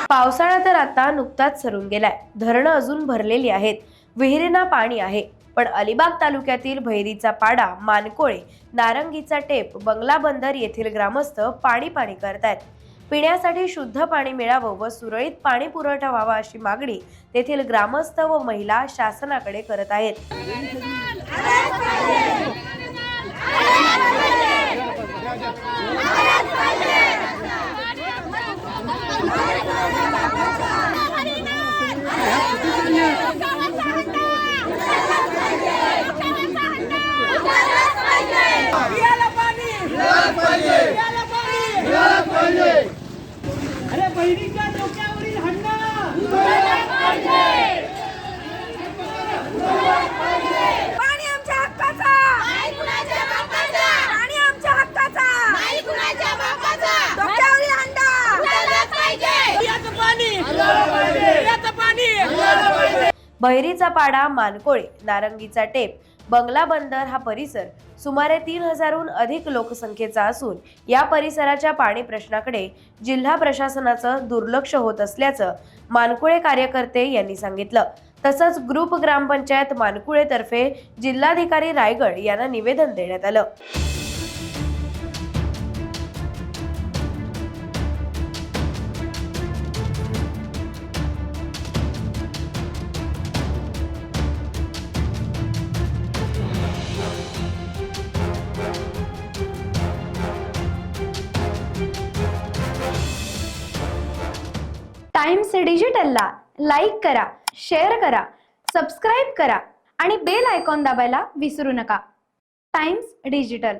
पावसाळा तर आता नुकताच सरून गेलाय. धरणं अजून भरलेली आहेत, विहिरींना पाणी आहे. पण अलिबाग तालुक्यातील भैरीचा पाडा, मानकोळे, नारंगीचा टेप, बंगला बंदर येथील ग्रामस्थ पाणी पाणी करतायत. पिण्यासाठी शुद्ध पाणी मिळावं व सुरळीत पाणी पुरवठा व्हावा अशी मागणी तेथील ग्रामस्थ व महिला शासनाकडे करत आहेत. अरे बहिणीच्या डोक्यावरील हंडा पाणी आमच्या हक्काचा, नाही कुणाच्या बापाचा. पाणी आमच्या हक्काचा, नाही कुणाच्या बापाचा. डोक्यावरील हंडा उडालाच पाहिजे. याचं पाणी याचं पाणी. भैरीचा पाडा, मानकोळे, नारंगीचा टेप, बंगला बंदर हा परिसर सुमारे 3000हून अधिक लोकसंख्येचा असून या परिसराच्या पाणी प्रश्नाकडे जिल्हा प्रशासनाचं दुर्लक्ष होत असल्याचं मानकुळे कार्यकर्ते यांनी सांगितलं. तसंच ग्रुप ग्रामपंचायत मानकुळे तर्फे जिल्हाधिकारी रायगड यांना निवेदन देण्यात आलं. टाइम्स डिजिटलला लाईक करा, शेअर करा, सबस्क्राईब करा आणि बेल आयकॉन दाबायला विसरू नका. Times digital.